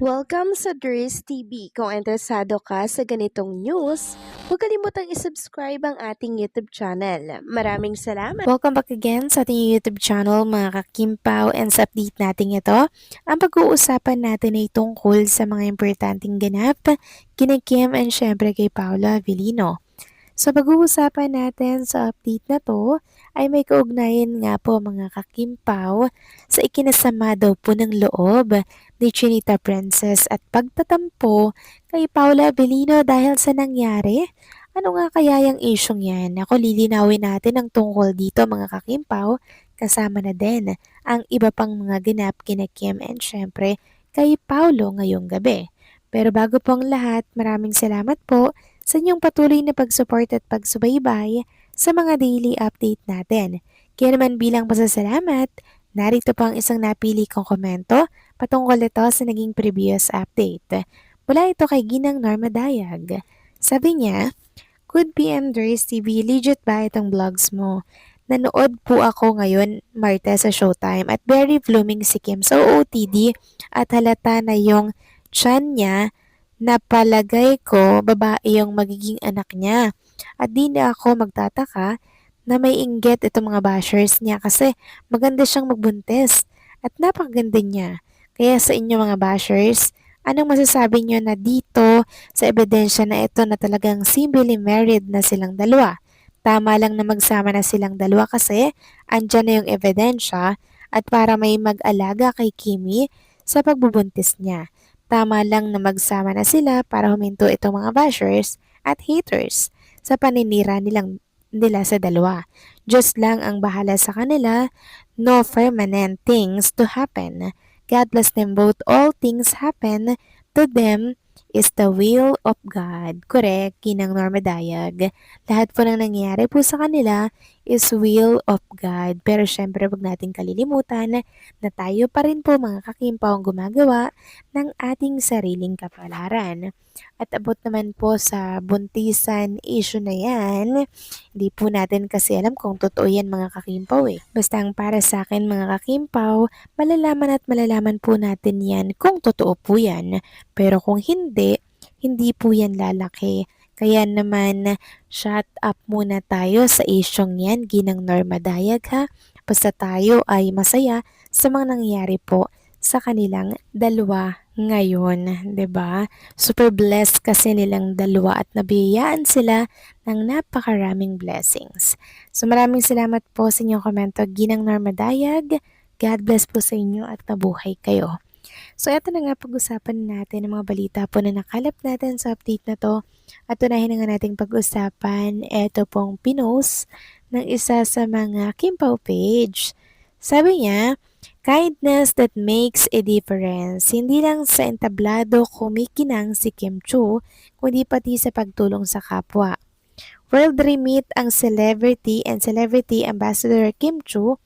Welcome sa Dries TV. Kung interesado ka sa ganitong news, huwag kalimutang isubscribe ang ating YouTube channel. Maraming salamat! Welcome back again sa ating YouTube channel mga kakimpaw, and sa update natin ito, ang pag-uusapan natin ay tungkol sa mga importanteng ganap kina Kim and syempre kay Paula Avellino. So pag-uusapan natin sa update na to ay may kaugnayan nga po mga kakimpaw sa ikinasama daw po ng loob ni Chinita Princess at pagtatampo kay Paula Avellino dahil sa nangyari. Ano nga kaya yung isyong yan? Ako lilinawin natin ang tungkol dito mga kakimpaw, kasama na din ang iba pang mga ganap kina Kim and syempre kay Paulo ngayong gabi. Pero bago po ang lahat, maraming salamat po sa inyong patuloy na pag-support at pagsubaybay sa mga daily update natin. Kaya naman bilang pasasalamat, narito po ang isang napili kong komento patungkol ito sa naging previous update. Mula ito kay Ginang Norma Dayag. Sabi niya, "Good PM Dres TV, legit ba itong vlogs mo? Nanood po ako ngayon, Martes sa Showtime at very blooming si Kim sa OOTD at halata na yung tiyan niya na palagay ko babae yung magiging anak niya. At di na ako magtataka na may inggit itong mga bashers niya kasi maganda siyang magbuntis at napakaganda niya. Kaya sa inyo mga bashers, anong masasabi niyo na dito sa ebidensya na ito na talagang civilly married na silang dalawa? Tama lang na magsama na silang dalawa kasi andyan na yung ebidensya at para may mag-alaga kay Kimi sa pagbubuntis niya. Tama lang na magsama na sila para huminto itong mga bashers at haters sa paninira nila sa dalawa. Diyos lang ang bahala sa kanila, no permanent things to happen. God bless them both, all things happen to them is the will of God. Correct, Ginang Norma Dayag. Lahat po ng nangyayari po sa kanila is will of God. Pero syempre, wag nating kalilimutan na tayo pa rin po mga kakimpaw ang gumagawa ng ating sariling kapalaran. At abot naman po sa buntisan issue na yan, hindi po natin kasi alam kung totoo yan mga kakimpaw eh. Basta ang para sa akin mga kakimpaw, malalaman at malalaman po natin yan kung totoo po yan. Pero kung hindi, hindi po yan lalaki. Kaya naman, shut up muna tayo sa isyong yan, Ginang Norma Dayag ha. Basta tayo ay masaya sa mga nangyayari po sa kanilang dalawa ngayon, 'di ba? Super blessed kasi nilang dalawa at nabiyayaan sila ng napakaraming blessings. So maraming salamat po sa inyong komento, Ginang Norma Dayag. God bless po sa inyo at mabuhay kayo. So eto na nga pag-usapan natin ang mga balita po na nakalap natin sa update na to. At unahin na nga nating pag-usapan eto pong pinost ng isa sa mga Kimpaw page. Sabi niya, kindness that makes a difference. Hindi lang sa entablado kumikinang si Kim Chu, kundi pati sa pagtulong sa kapwa. World remit ang celebrity and celebrity ambassador Kim Chu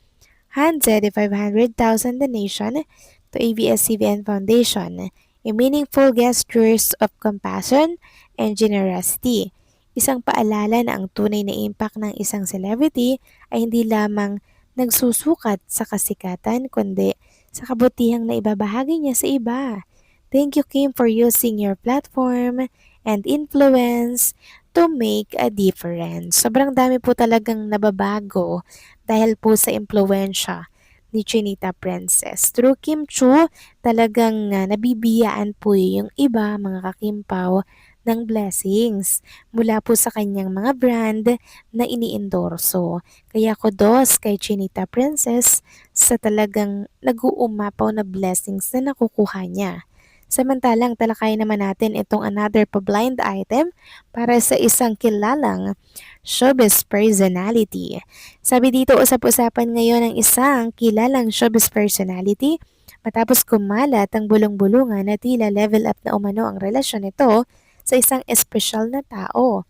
handed 500,000 donation to ABS-CBN Foundation, a meaningful gestures of compassion and generosity. Isang paalala na ang tunay na impact ng isang celebrity ay hindi lamang nagsusukat sa kasikatan kundi sa kabutihang na ibabahagi niya sa iba. Thank you Kim for using your platform and influence to make a difference. Sobrang dami po talagang nababago dahil po sa impluensya ni Chinita Princess. Through Kim Chu, talagang nabibiyaan po yung iba mga kakimpaw ng blessings mula po sa kanyang mga brand na iniendorso. Kaya kudos kay Chinita Princess sa talagang nag-uumapaw na blessings na nakukuha niya. Samantalang talakayin naman natin itong another pa-blind item para sa isang kilalang showbiz personality. Sabi dito, usap-usapan ngayon ng isang kilalang showbiz personality matapos kumalat ang bulong-bulungan na tila level up na umano ang relasyon nito sa isang espesyal na tao.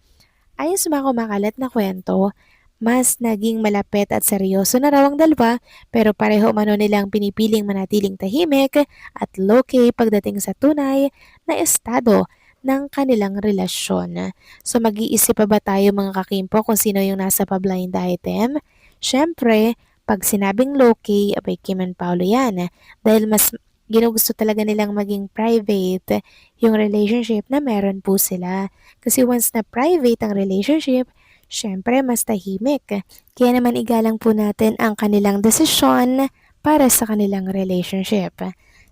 Ayon sa mga kumakalat na kwento, mas naging malapit at seryoso na raw ang dalawa pero pareho umano nilang pinipiling manatiling tahimik at low-key pagdating sa tunay na estado ng kanilang relasyon. So mag-iisip pa ba tayo mga kakimpo kung sino yung nasa pa-blind item? Syempre, pag sinabing low-kay, abay Kim and Paolo yan. Dahil mas ginugusto talaga nilang maging private yung relationship na meron po sila. Kasi once na private ang relationship, syempre mas tahimik. Kaya naman igalang po natin ang kanilang desisyon para sa kanilang relationship.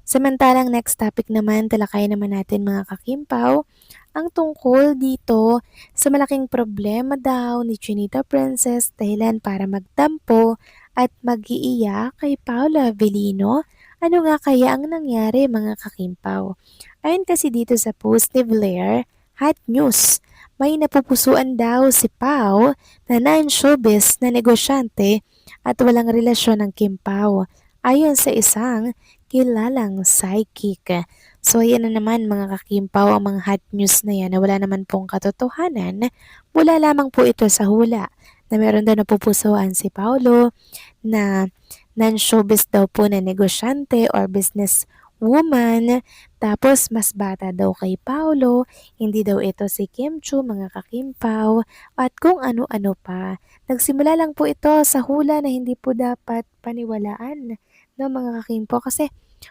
Samantalang next topic naman, talakayan naman natin mga kakimpaw, ang tungkol dito sa malaking problema daw ni Chinita Princess dahilan para magtampo at mag-iiyak kay Paula Avellino. Ano nga kaya ang nangyari mga kakimpaw? Ayon kasi dito sa post ni Blair, hot news. May napupusuan daw si Pau na non-showbiz na negosyante at walang relasyon ng Kimpaw. Ayon sa isang kilalang psychic. So yan na naman mga kakimpaw ang mga hot news na yan na wala naman pong katotohanan. Mula lamang po ito sa hula na meron daw napupusuan si Paulo na non-showbiz daw po na negosyante or business woman. Tapos mas bata daw kay Paulo, hindi daw ito si Kim Chu mga kakimpaw at kung ano-ano pa. Nagsimula lang po ito sa hula na hindi po dapat paniwalaan ng mga kakimpaw kasi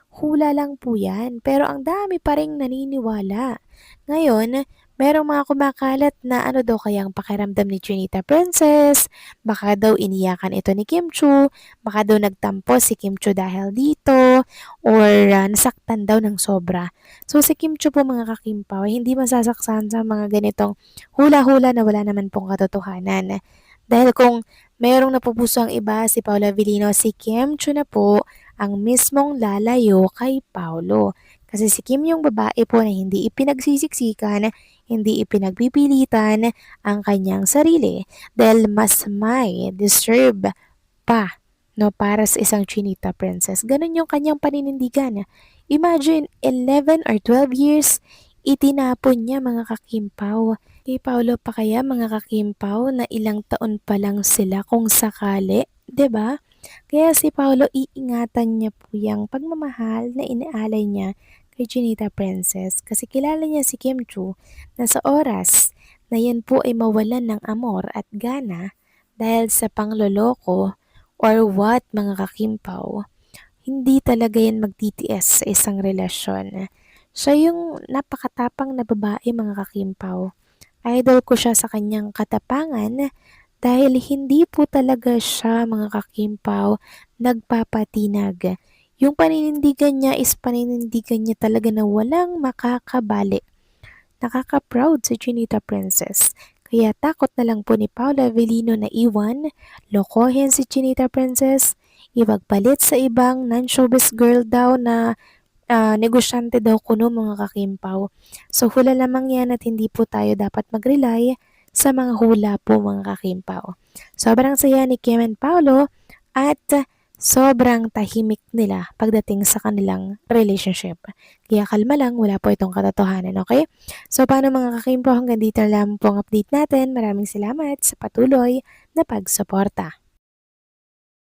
hula lang po yan, pero ang dami pa ring naniniwala. Ngayon, merong mga kumakalat na ano daw kayang pakiramdam ni Chinita Princess, baka daw iniyakan ito ni Kim Chu, baka daw nagtampo si Kim Chu dahil dito, or nasaktan daw ng sobra. So si Kim Chu po mga kakimpaw, hindi masasaksan sa mga ganitong hula-hula na wala naman pong katotohanan. Dahil kung merong napupuso ang iba, si Paula Avellino, si Kim Chu na po ang mismong lalayo kay Paulo. Kasi si Kim yung babae po na hindi ipinagsisiksikan, hindi ipinagpipilitan ang kanyang sarili dahil mas may deserve pa no para sa isang Chinita Princess. Ganon yung kanyang paninindigan. Imagine 11 or 12 years itinapon niya mga kakimpaw. Kay Paulo pa kaya mga kakimpaw na ilang taon pa lang sila kung sakali, 'di ba? Kaya si Paulo iingatan niya po yung pagmamahal na inaalay niya kay Chinita Princess kasi kilala niya si Kim Chu na sa oras na yan po ay mawalan ng amor at gana dahil sa pangloloko or what mga kakimpaw, hindi talaga yan magtitiis sa isang relasyon. Siya yung napakatapang na babae mga kakimpaw. Idol ko siya sa kanyang katapangan dahil hindi po talaga siya mga kakimpaw nagpapatinag. Yung paninindigan niya is paninindigan niya talaga na walang makakabali. Nakaka-proud si Chinita Princess. Kaya takot na lang po ni Paula Avellino na iwan, lokohin si Chinita Princess, ipagpalit sa ibang non-showbiz girl daw na negosyante daw kuno mga kakimpaw. So hula lamang yan at hindi po tayo dapat mag-rely sa mga hula po mga kakimpaw. Sobrang saya ni Kim and Paolo at sobrang tahimik nila pagdating sa kanilang relationship. Kaya kalma lang, wala po itong katotohanan, okay? So paano mga kakimpaw, hanggang dito lang po ang update natin. Maraming salamat sa patuloy na pagsuporta.